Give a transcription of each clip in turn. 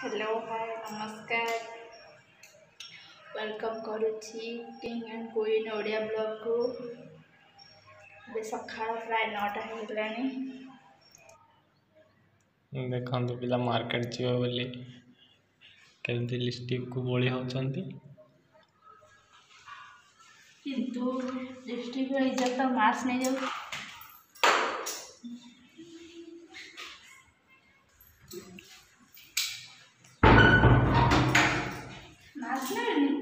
Hello hi नमस्कार welcome करुच्ची king and queen Odia blog को बे सखा प्राय 9टा होगलानी देखो पिला मार्केट जीव बोली केमती लिपस्टिक को बोली होचंती किंतु लिपस्टिक रो इज्जत तो मास नहीं जाऊ मास नहीं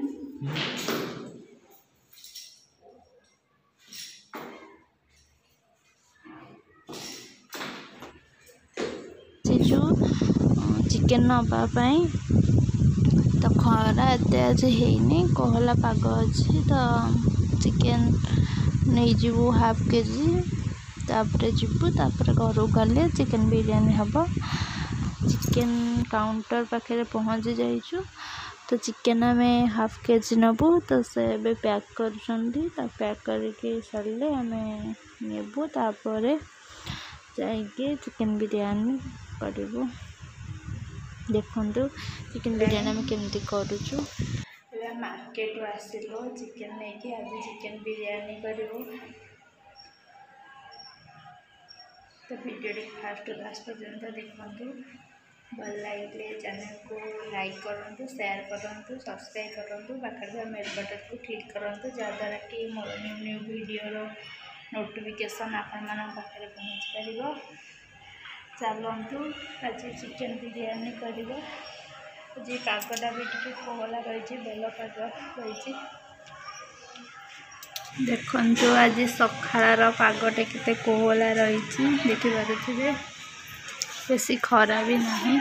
जो चिकेन नापाई तो खरा एत आज है कहला पाग अच्छी तो चिकेन नहीं जीवु हाफ केजी तापर जीवु तापर घर गले चिकेन बिरयानी हम चिकेन काउंटर पाखे पहुँची जाइछु तो चिकेन आम हाफ केजी नबू तो से पैक कर पैक करके सारे आम नेबू तापर जाइए चिकेन बिरयानी करूँ देखु चिकेन बिरयानी आम केमती करुचु मार्केट आसिलु चिकेन नहीं आज चिकेन बिरयानी करूँ तो वीडियो फास्ट लास्ट पर्यंत देखु भल लगे चैनल को लाइक करूँ शेयर करूँ सब्सक्राइब करूँ पाखे मेल बटन को क्लिक करूँ जहाद्वारा कि more new new video notification आपण पाखे पहुँच पार चलतु आज चिकेन बिरयानी कर जी पागटा भी टे कोहला रही बेल पाग रही देखु आज सकाळ पागटे केते कोहला रही देखिपे बेसी खरा भी नहीं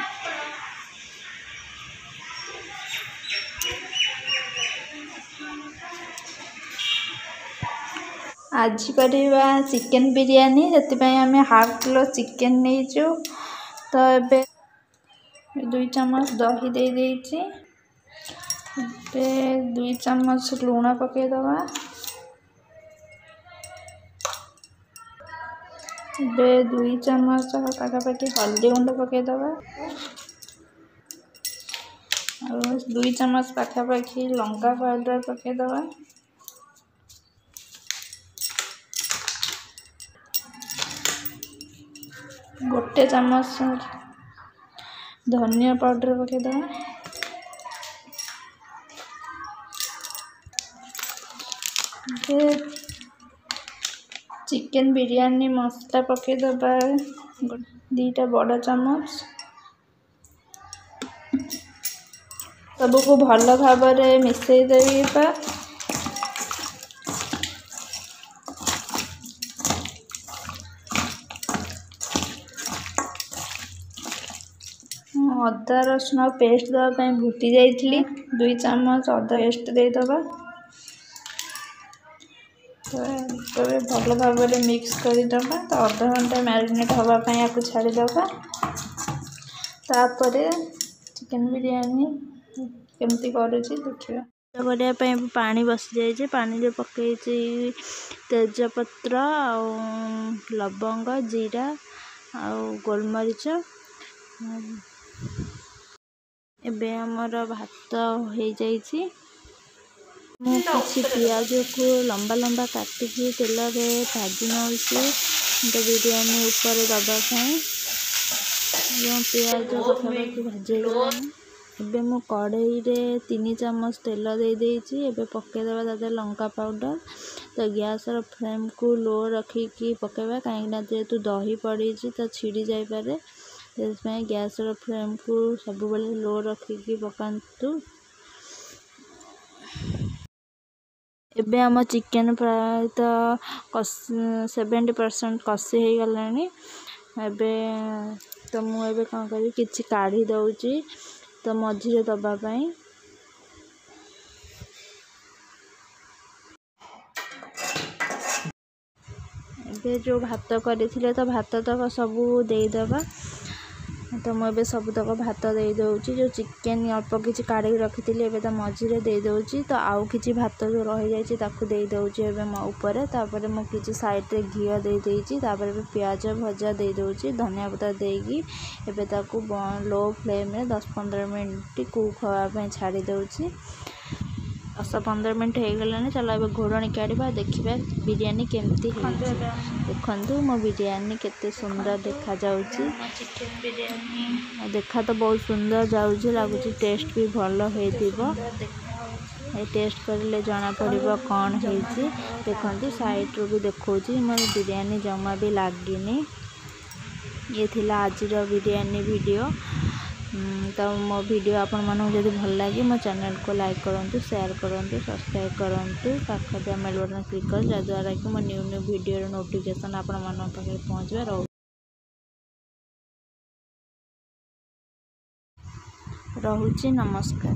आज करवा चिकेन बिरयानी से आम हाफ किलो चिकेन नहीं तो ए 2 चम्मच दही दे देइछि 2 चम्मच लूण पकेदवा बे 2 चम्मच पाखापाखि हल्दी गुंड पकेदवा और 2 चम्मच पाखापाखि लंका पाउडर पकेदवा गोटे चम्मच धनिया पाउडर पकेदवा चिकेन बिरयानी मसला पकेदवा 2टा बड़ चम्मच सबको भल भाव मिसई देबा अदा रसुण पेस्ट देवाई भूटी जाइली 2 चम्मच अदा पेस्ट देदबा तो भल भाव मिक्स करदे तो आधा घंटा मैरिनेट हाँपाई या छाड़ीदबा तापर चिकेन बिरयानी केमती करुँची देखा करने पानी बसी जाइए पानी पकई तेजपत्र आ लवंग जीरा आ गोलमरीच एबे हमर भात हो जाइए किसी पियाज को लंबा लंबा काटिकी तेल में भाजी नौची तो बिरयानी ऊपर दबापाई पियाज पाखापाखि भाजी एबे मु कढ़ई रे 3 चम्मच तेल दे देइछि एबे पकेदेबा ताते लंका पाउडर तो गैस रो फ्लेम को लो रखिकी पकेबा कहीं जेहेतु दही पड़ी तो छिड़ी जाई पारे गैस रो फ्लेम को सब बेले लो रखिकी पकांतु एबे आम चिकेन प्राय तो 70% कषि हो गलानी एबे तो मुझे कौन करी किछि काढ़ी दउची तो मझिरे दबापाई एबे जो भात करथिले तो भात तक सब देदबा तो मुझे सबुतक भात दे दूँगी जो चिकेन अल्प किसी काढ़ी रखी एवं तो मझीरे दे दूँगी तो आउ कि भात जो रही जाए दे दूँगी एवं मो ऊपर तापर मुझे साइड रे घी दे देती प्याज भजा दे दूँगी धनिया पत्ता देगी एवं ताकू लो फ्लेम रे 10-15 मिनट कुक होगापी छाड़ी दूँगी 10-15 मिनट हो गलानी। चलो अब घोड़णी काढ़ा देखा बिरयानी केमती देखु मो बिरयानी केते सुंदर देखा जाउची देखा तो बहुत सुंदर जाउची लगुच टेस्ट भी भल होइतिबो टेस्ट करले जना पड़िबो कौन होइची देखंतु साइड रो भी देखौची मोर बिरयानी जमा भी लागिनी। ये थिला आज बिरयानी वीडियो तो मो वीडियो आपण मानू जदि भल लगे मो चैनल को लाइक करूँ शेयर करूँ सब्सक्राइब करूँ पाख बेल बटन क्लिक कर जद्वारा कि मो न्यू वीडियो नोटिफिकेशन आपण मान पाखे पहुँचवा रहुची। नमस्कार।